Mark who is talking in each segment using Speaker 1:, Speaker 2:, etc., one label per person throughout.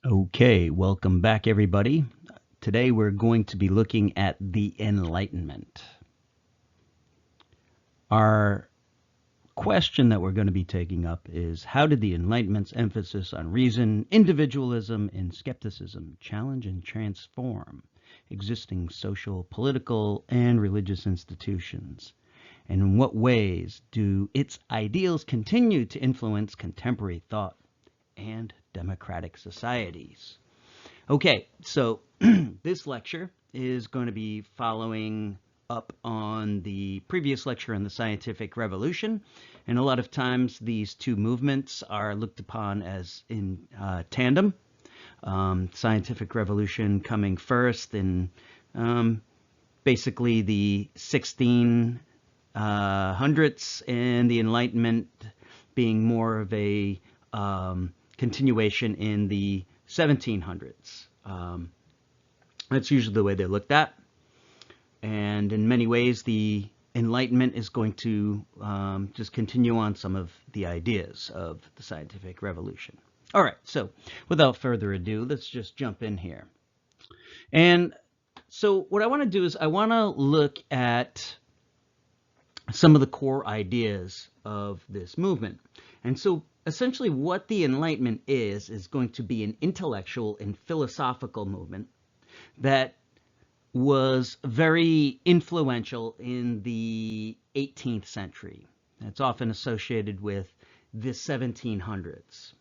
Speaker 1: Okay, welcome back, everybody. Today we're going to be looking at the Enlightenment. Our question that we're going to be taking up is, how did the Enlightenment's emphasis on reason, individualism, and skepticism challenge and transform existing social, political, and religious institutions? And in what ways do its ideals continue to influence contemporary thought and democratic societies? Okay, so this lecture is going to be following up on the previous lecture on the scientific revolution. And a lot of times these two movements are looked upon as in tandem. Scientific revolution coming first in basically the 1600s, and the Enlightenment being more of a continuation in the 1700s. That's usually the way they're looked at. And in many ways, the Enlightenment is going to just continue on some of the ideas of the scientific revolution. All right, so without further ado, let's just jump in here. And so what I want to do is I want to look at some of the core ideas of this movement. And so essentially what the Enlightenment is going to be an intellectual and philosophical movement that was very influential in the 18th century. It's often associated with the 1700s.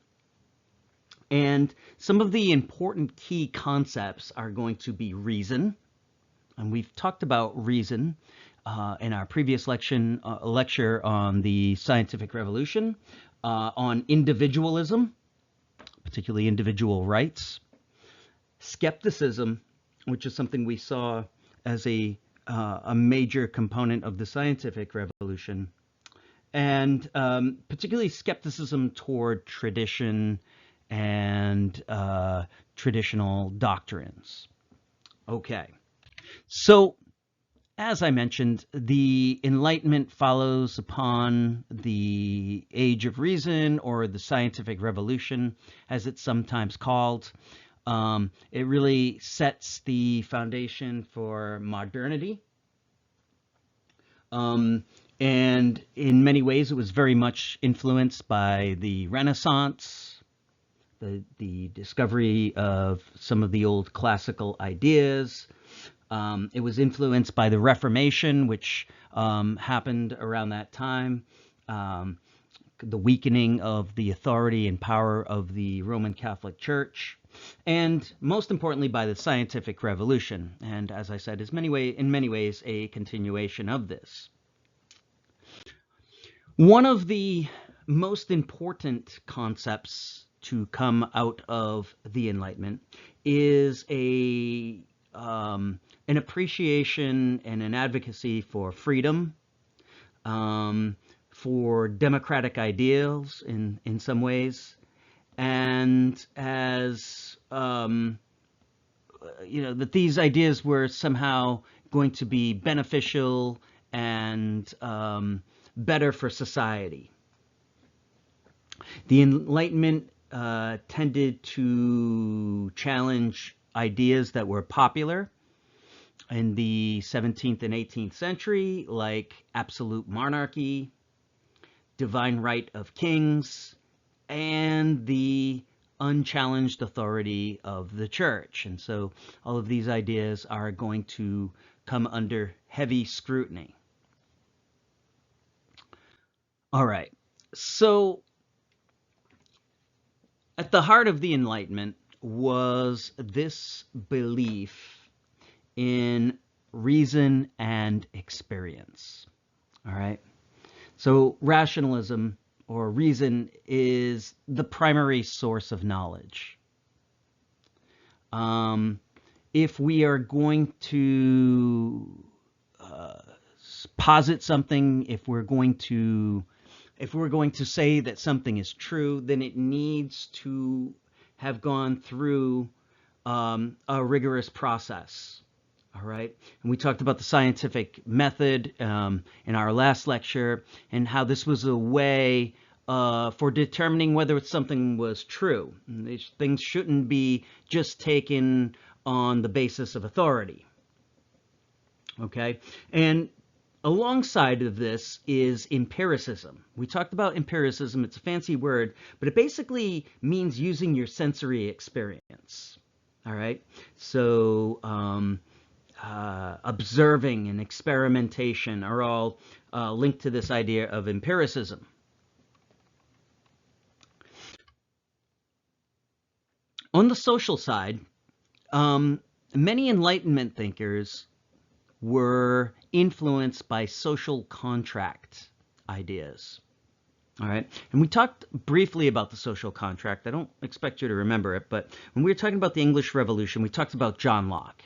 Speaker 1: And some of the important key concepts are going to be reason. And we've talked about reason in our previous lecture on the scientific revolution, on individualism, particularly individual rights, skepticism, which is something we saw as a major component of the scientific revolution, and particularly skepticism toward tradition and traditional doctrines. Okay, so as I mentioned, the Enlightenment follows upon the Age of Reason, or the Scientific Revolution, as it's sometimes called. It really sets the foundation for modernity. And in many ways, it was very much influenced by the Renaissance, the discovery of some of the old classical ideas. It was influenced by the Reformation, which happened around that time, the weakening of the authority and power of the Roman Catholic Church, and most importantly by the scientific revolution. And as I said, is in many ways a continuation of this. One of the most important concepts to come out of the Enlightenment is an appreciation and an advocacy for freedom, for democratic ideals in some ways, and as that these ideas were somehow going to be beneficial and better for society. The Enlightenment tended to challenge ideas that were popular in the 17th and 18th century, like absolute monarchy, divine right of kings, and the unchallenged authority of the church. And so all of these ideas are going to come under heavy scrutiny. All right, so at the heart of the Enlightenment was this belief in reason and experience. All right, so rationalism, or reason, is the primary source of knowledge. If we are going to posit something, if we're going to say that something is true, then it needs to have gone through a rigorous process. All right, and we talked about the scientific method in our last lecture, and how this was a way for determining whether something was true. Things shouldn't be just taken on the basis of authority. Okay? And alongside of this is empiricism. We talked about empiricism. It's a fancy word, but it basically means using your sensory experience. All right? So observing and experimentation are all linked to this idea of empiricism. On the social side, many Enlightenment thinkers were influenced by social contract ideas. All right. And we talked briefly about the social contract. I don't expect you to remember it, but when we were talking about the English Revolution, we talked about John Locke.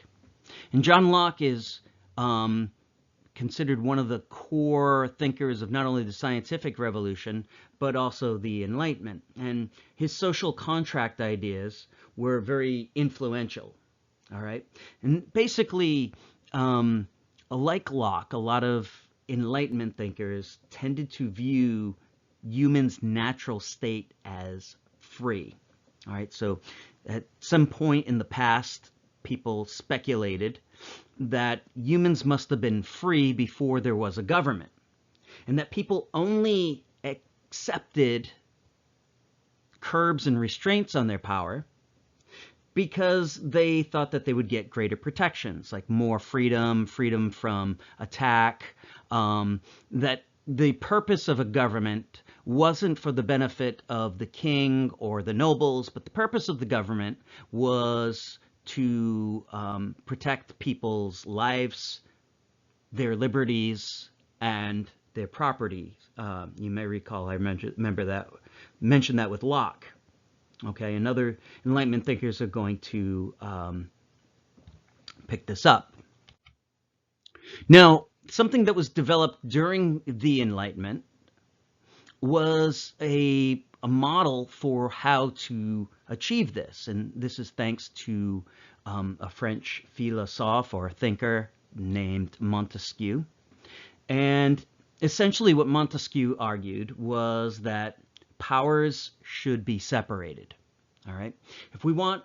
Speaker 1: And John Locke is considered one of the core thinkers of not only the scientific revolution, but also the Enlightenment. And his social contract ideas were very influential. All right. And basically, like Locke, a lot of Enlightenment thinkers tended to view humans' natural state as free. All right. So at some point in the past, people speculated that humans must have been free before there was a government, and that people only accepted curbs and restraints on their power because they thought that they would get greater protections, like more freedom, freedom from attack, that the purpose of a government wasn't for the benefit of the king or the nobles, but the purpose of the government was to protect people's lives, their liberties, and their property. You may recall I mentioned that with Locke. Okay, and other Enlightenment thinkers are going to pick this up. Now, something that was developed during the Enlightenment was a model for how to achieve this, and this is thanks to a French philosophe or thinker named Montesquieu. And essentially what Montesquieu argued was that powers should be separated. All right? If we want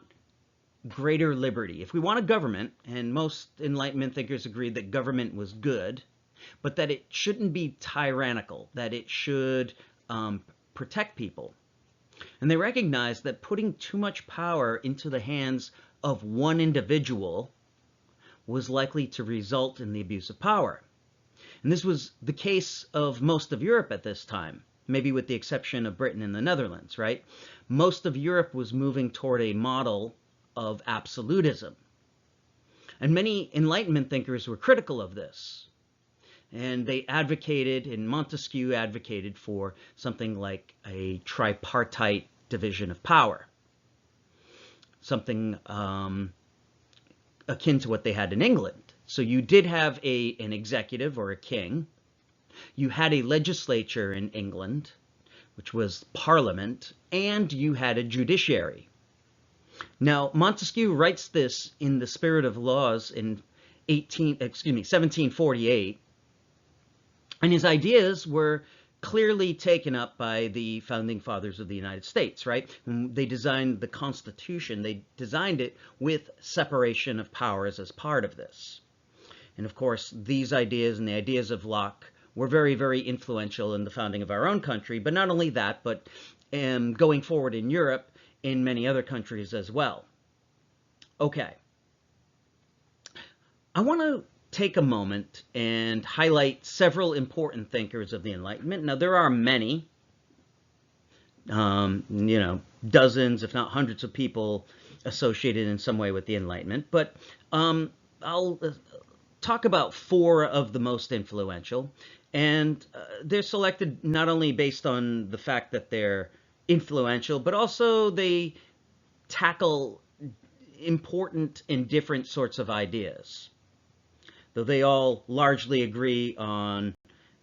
Speaker 1: greater liberty, if we want a government, and most Enlightenment thinkers agreed that government was good, but that it shouldn't be tyrannical, that it should protect people. And they recognized that putting too much power into the hands of one individual was likely to result in the abuse of power. And this was the case of most of Europe at this time, maybe with the exception of Britain and the Netherlands, right? Most of Europe was moving toward a model of absolutism. And many Enlightenment thinkers were critical of this. And they advocated, and Montesquieu advocated for something like a tripartite division of power. Something akin to what they had in England. So you did have an executive or a king. You had a legislature in England, which was parliament, and you had a judiciary. Now, Montesquieu writes this in the Spirit of Laws in 1748. And his ideas were clearly taken up by the founding fathers of the United States, right? When they designed the Constitution, they designed it with separation of powers as part of this. And of course, these ideas and the ideas of Locke were very, very influential in the founding of our own country, but not only that, but going forward in Europe, in many other countries as well. Okay. I want to take a moment and highlight several important thinkers of the Enlightenment. Now, there are many, dozens, if not hundreds of people associated in some way with the Enlightenment, but I'll talk about 4 of the most influential, and they're selected not only based on the fact that they're influential, but also they tackle important and different sorts of ideas. Though they all largely agree on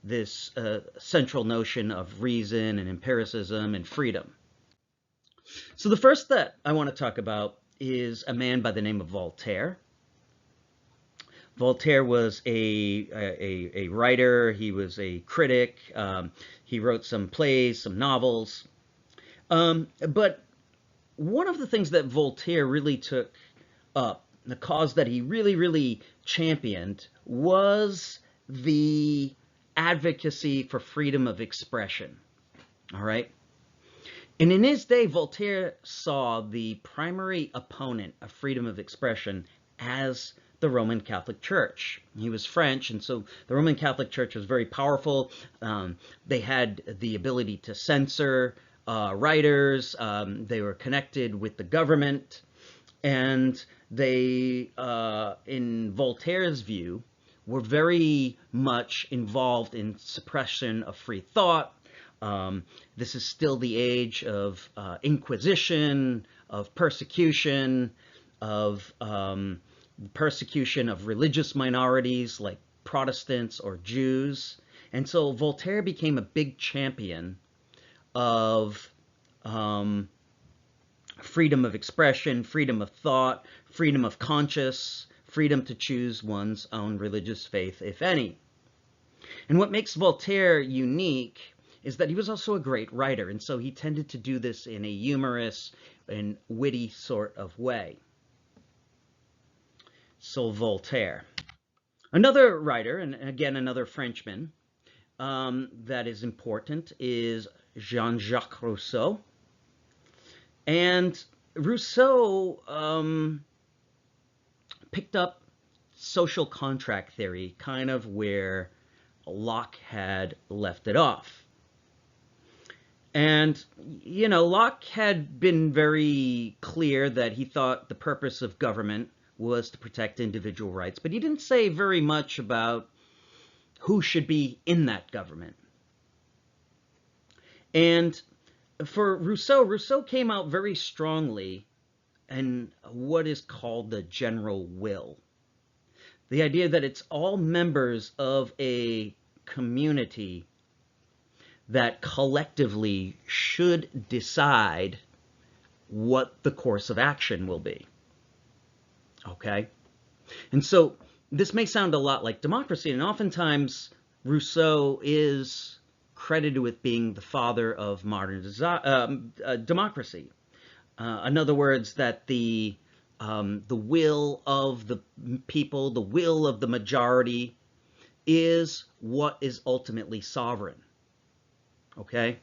Speaker 1: this central notion of reason and empiricism and freedom. So the first that I want to talk about is a man by the name of Voltaire. Voltaire was a writer. He was a critic. He wrote some plays, some novels. But one of the things that Voltaire really took up, the cause that he really championed, was the advocacy for freedom of expression. All right. And in his day, Voltaire saw the primary opponent of freedom of expression as the Roman Catholic Church. He was French, and so the Roman Catholic Church was very powerful. They had the ability to censor writers. They were connected with the government, and they, in Voltaire's view, were very much involved in suppression of free thought. This is still the age of inquisition, of persecution, of persecution of religious minorities like Protestants or Jews. And so Voltaire became a big champion of freedom of expression, freedom of thought, freedom of conscience, freedom to choose one's own religious faith, if any. And what makes Voltaire unique is that he was also a great writer, and so he tended to do this in a humorous and witty sort of way. So Voltaire. Another writer, and again another Frenchman, that is important is Jean-Jacques Rousseau. And Rousseau picked up social contract theory, kind of where Locke had left it off. And, you know, Locke had been very clear that he thought the purpose of government was to protect individual rights, but he didn't say very much about who should be in that government. And for Rousseau, Rousseau came out very strongly in what is called the general will. The idea that it's all members of a community that collectively should decide what the course of action will be. Okay? And so this may sound a lot like democracy, and oftentimes Rousseau is credited with being the father of modern democracy. In other words, that the will of the people, the will of the majority, is what is ultimately sovereign. Okay?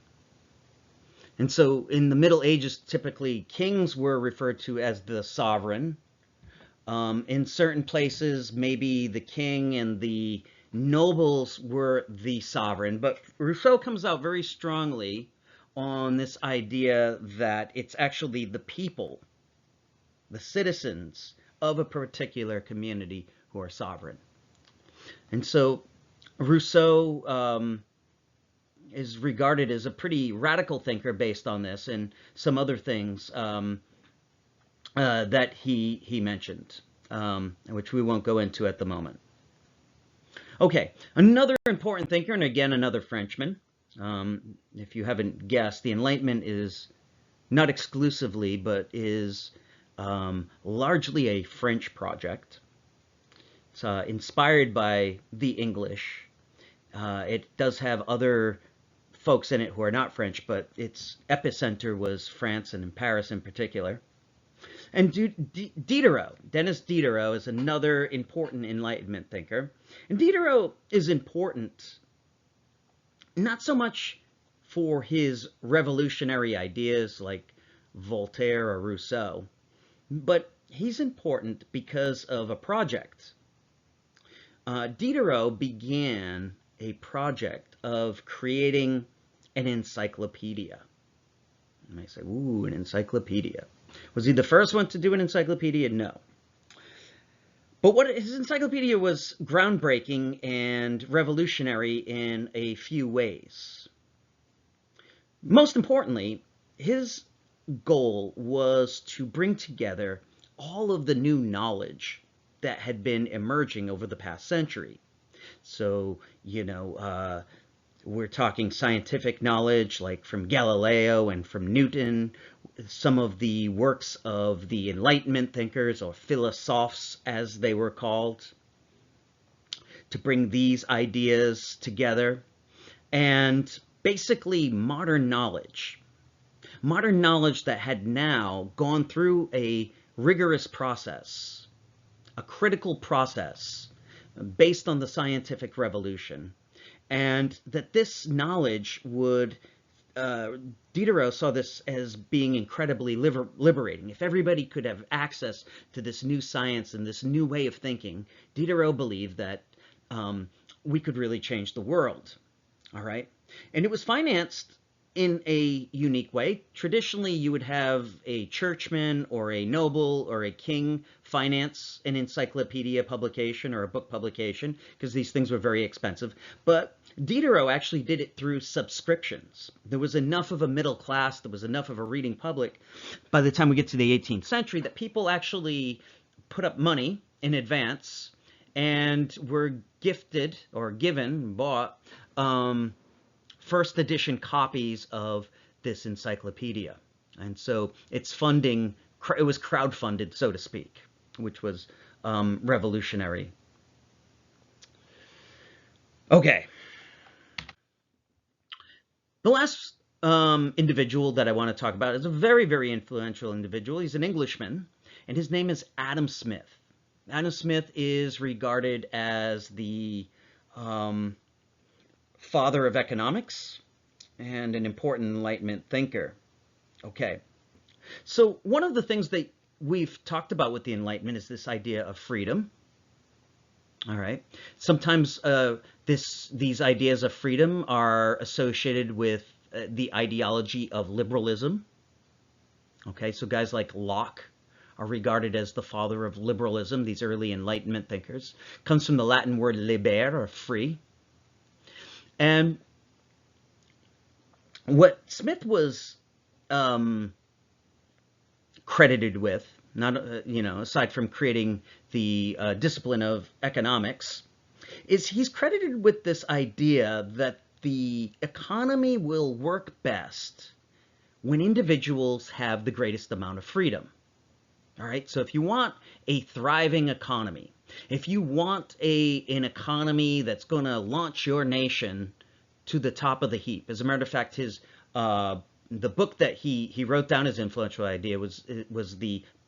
Speaker 1: And so in the Middle Ages, typically kings were referred to as the sovereign. In certain places, maybe the king and the nobles were the sovereign. But Rousseau comes out very strongly on this idea that it's actually the people, the citizens of a particular community who are sovereign. And so Rousseau is regarded as a pretty radical thinker based on this and some other things that he mentioned, which we won't go into at the moment. Okay, another important thinker, and again another Frenchman. If you haven't guessed, the Enlightenment is not exclusively, but is largely a French project. It's inspired by the English. It does have other folks in it who are not French, but its epicenter was France, and in Paris in particular. And Diderot, Denis Diderot, is another important Enlightenment thinker. And Diderot is important not so much for his revolutionary ideas like Voltaire or Rousseau, but he's important because of a project. Diderot began a project of creating an encyclopedia. You may say, ooh, an encyclopedia. Was he the first one to do an encyclopedia? No. But his encyclopedia was groundbreaking and revolutionary in a few ways. Most importantly, his goal was to bring together all of the new knowledge that had been emerging over the past century. So, we're talking scientific knowledge like from Galileo and from Newton, some of the works of the Enlightenment thinkers, or philosophes as they were called. to bring these ideas together. And basically modern knowledge that had now gone through a rigorous process, a critical process based on the scientific revolution, and that this knowledge would Diderot saw this as being incredibly liberating. If everybody could have access to this new science and this new way of thinking, Diderot believed that we could really change the world. All right. And it was financed in a unique way. Traditionally, you would have a churchman or a noble or a king finance an encyclopedia publication or a book publication, because these things were very expensive. But Diderot actually did it through subscriptions. There was enough of a middle class, there was enough of a reading public by the time we get to the 18th century that people actually put up money in advance and were gifted or given, bought, first edition copies of this encyclopedia. And so its funding, it was crowdfunded, so to speak, which was revolutionary. Okay. The last individual that I want to talk about is a very, very influential individual. He's an Englishman, and his name is Adam Smith. Adam Smith is regarded as the father of economics and an important Enlightenment thinker. Okay, so one of the things that we've talked about with the Enlightenment is this idea of freedom. All right. Sometimes these ideas of freedom are associated with the ideology of liberalism. Okay, so guys like Locke are regarded as the father of liberalism, these early Enlightenment thinkers. Comes from the Latin word liber, or free. And what Smith was credited with, not aside from creating the discipline of economics, is he's credited with this idea that the economy will work best when individuals have the greatest amount of freedom. All right, so if you want a thriving economy, if you want an economy that's going to launch your nation to the top of the heap, as a matter of fact, his the book that he wrote down as influential idea was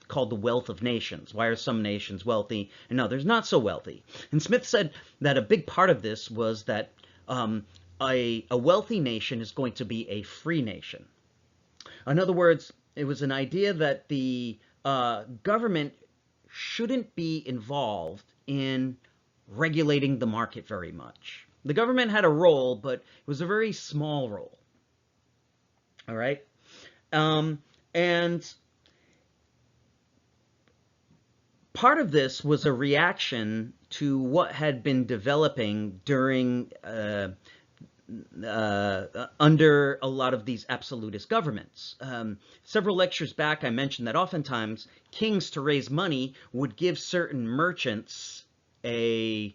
Speaker 1: called The Wealth of Nations. Why are some nations wealthy and others not so wealthy? And Smith said that a big part of this was that a wealthy nation is going to be a free nation. In other words, it was an idea that the government shouldn't be involved in regulating the market very much. The government had a role, but it was a very small role. All right? And part of this was a reaction to what had been developing during under a lot of these absolutist governments. Several lectures back, I mentioned that oftentimes kings, to raise money, would give certain merchants a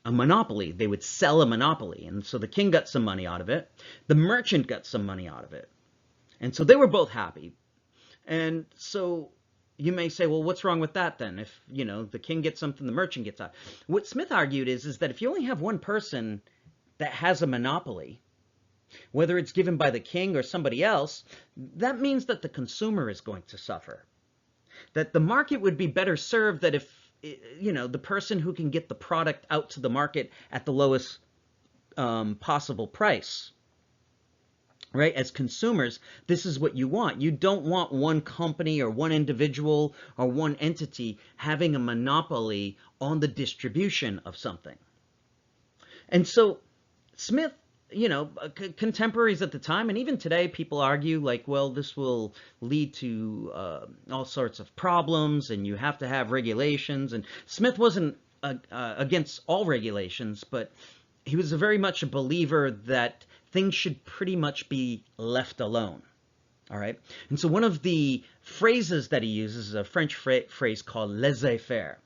Speaker 1: monopoly. They would sell a monopoly, and so the king got some money out of it. The merchant got some money out of it, and so they were both happy. And so you may say, well, what's wrong with that then? If, the king gets something, the merchant gets out. What Smith argued is that if you only have one person that has a monopoly, whether it's given by the king or somebody else, that means that the consumer is going to suffer. That the market would be better served that if, the person who can get the product out to the market at the lowest possible price. Right? As consumers, this is what you want. You don't want one company or one individual or one entity having a monopoly on the distribution of something. And so Smith, contemporaries at the time, and even today, people argue like, well, this will lead to all sorts of problems and you have to have regulations. And Smith wasn't against all regulations, but he was very much a believer that things should pretty much be left alone. All right. And so one of the phrases that he uses is a French phrase called laissez-faire.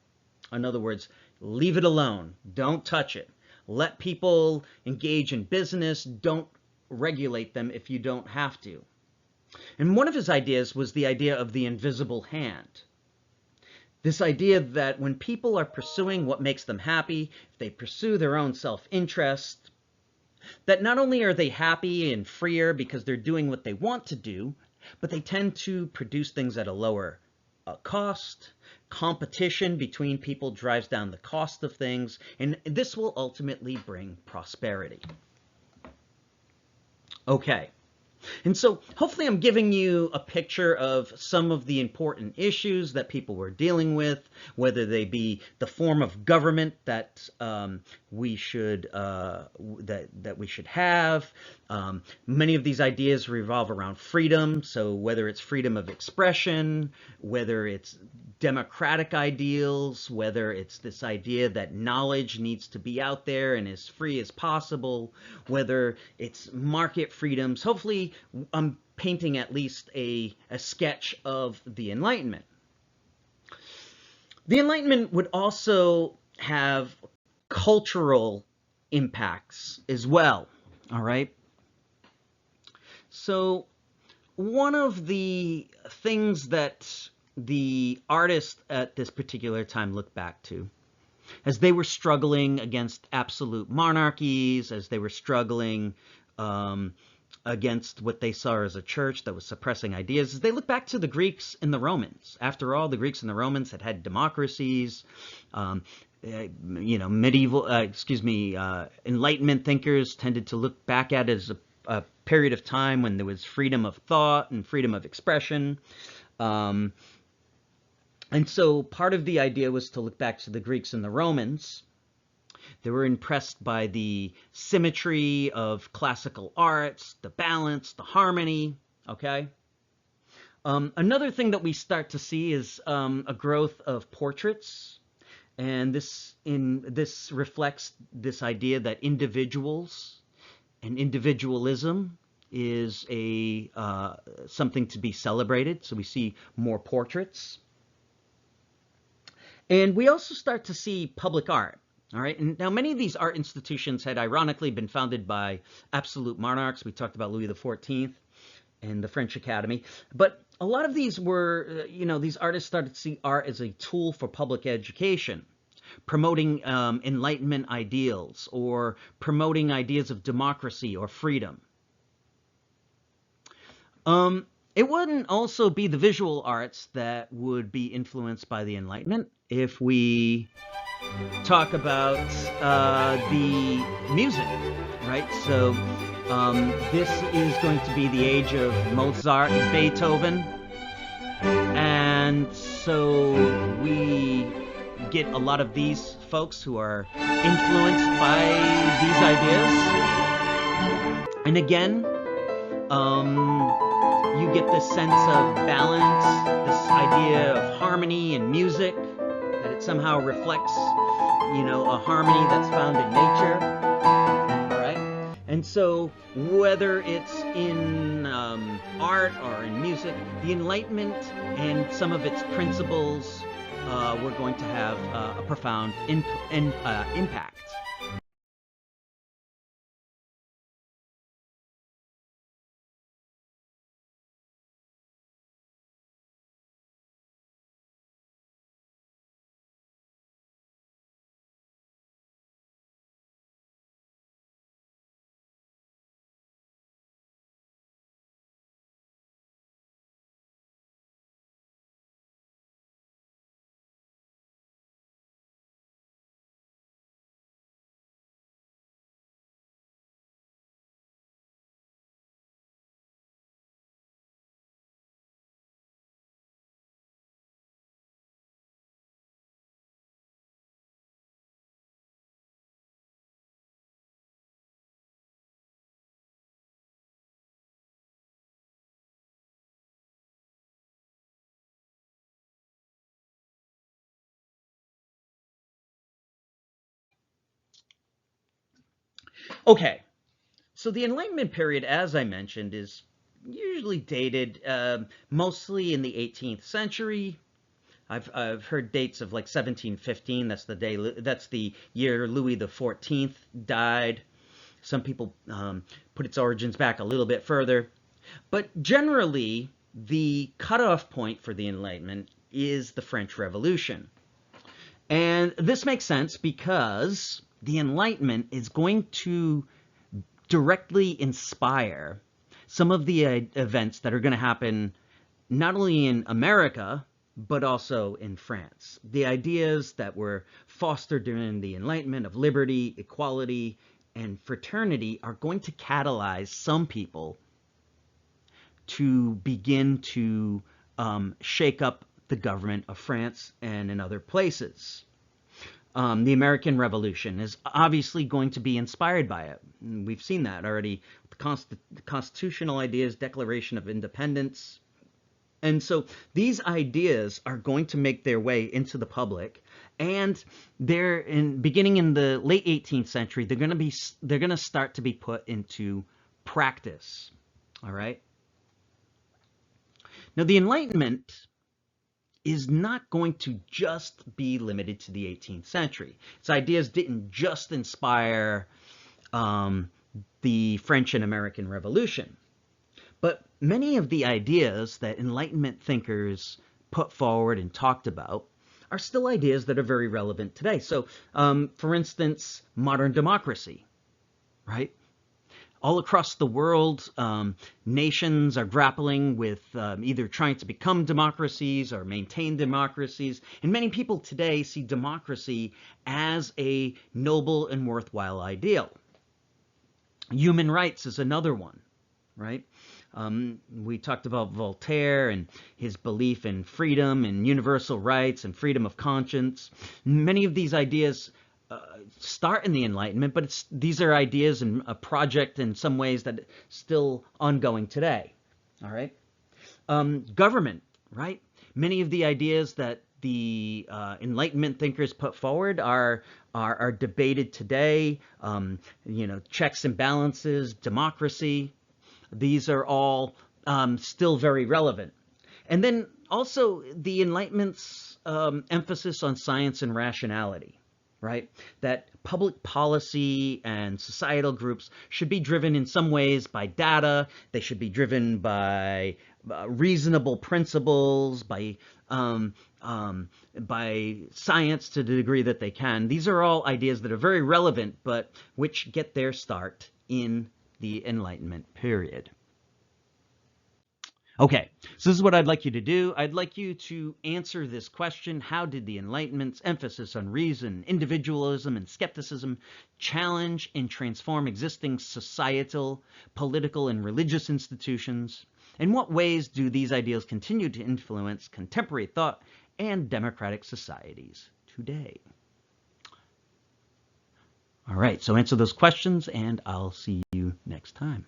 Speaker 1: In other words, leave it alone. Don't touch it. Let people engage in business. Don't regulate them if you don't have to. And one of his ideas was the idea of the invisible hand. This idea that when people are pursuing what makes them happy, if they pursue their own self-interest, that not only are they happy and freer because they're doing what they want to do, but they tend to produce things at a lower cost. Competition between people drives down the cost of things, and this will ultimately bring prosperity. Okay. And so hopefully I'm giving you a picture of some of the important issues that people were dealing with, whether they be the form of government that we should have. Many of these ideas revolve around freedom, so whether it's freedom of expression, whether it's democratic ideals, whether it's this idea that knowledge needs to be out there and as free as possible, whether it's market freedoms. Hopefully I'm painting at least a sketch of the Enlightenment. The Enlightenment would also have cultural impacts as well, all right? So one of the things that the artists at this particular time look back to, as they were struggling against absolute monarchies, as they were struggling against what they saw as a church that was suppressing ideas, is they look back to the Greeks and the Romans. After all, the Greeks and the Romans had democracies. Enlightenment thinkers tended to look back at it as a period of time when there was freedom of thought and freedom of expression. And so part of the idea was to look back to the Greeks and the Romans. They were impressed by the symmetry of classical arts, the balance, the harmony, okay? Another thing that we start to see is a growth of portraits. And this reflects this idea that individuals and individualism is something to be celebrated. So we see more portraits. And we also start to see public art. All right. And now many of these art institutions had ironically been founded by absolute monarchs. We talked about Louis XIV and the French Academy. But a lot of these were, these artists started to see art as a tool for public education, promoting Enlightenment ideals or promoting ideas of democracy or freedom. It wouldn't also be the visual arts that would be influenced by the Enlightenment. If we talk about the music, right? So this is going to be the age of Mozart and Beethoven. And so we get a lot of these folks who are influenced by these ideas. And again, you get this sense of balance, this idea of harmony in music, that it somehow reflects, a harmony that's found in nature, all right? And so whether it's in art or in music, the Enlightenment and some of its principles were going to have a profound impact. Okay, so the Enlightenment period, as I mentioned, is usually dated mostly in the 18th century. I've heard dates of like 1715. That's the year Louis XIV died. Some people put its origins back a little bit further, but generally the cutoff point for the Enlightenment is the French Revolution. And this makes sense because the Enlightenment is going to directly inspire some of the events that are going to happen not only in America, but also in France. The ideas that were fostered during the Enlightenment of liberty, equality, and fraternity are going to catalyze some people to begin to shake up the government of France and in other places. The American Revolution is obviously going to be inspired by it. We've seen that already. The constitutional ideas, Declaration of Independence. And so these ideas are going to make their way into the public, and beginning in the late 18th century, they're going to start to be put into practice. All right. Now, the Enlightenment is not going to just be limited to the 18th century. Its ideas didn't just inspire the French and American Revolution, but many of the ideas that Enlightenment thinkers put forward and talked about are still ideas that are very relevant today. So, for instance, modern democracy, right? All across the world, nations are grappling with either trying to become democracies or maintain democracies. And many people today see democracy as a noble and worthwhile ideal. Human rights is another one, right? We talked about Voltaire and his belief in freedom and universal rights and freedom of conscience. Many of these ideas start in the Enlightenment, but these are ideas and a project in some ways that still ongoing today. All right. Government, right? Many of the ideas that the Enlightenment thinkers put forward are debated today. Checks and balances, democracy. These are all still very relevant. And then also the Enlightenment's emphasis on science and rationality. Right? That public policy and societal groups should be driven in some ways by data. They should be driven by reasonable principles, by science to the degree that they can. These are all ideas that are very relevant, but which get their start in the Enlightenment period. Okay, so this is what I'd like you to do. I'd like you to answer this question: how did the Enlightenment's emphasis on reason, individualism, and skepticism challenge and transform existing societal, political, and religious institutions? In what ways do these ideals continue to influence contemporary thought and democratic societies today? All right, so answer those questions, and I'll see you next time.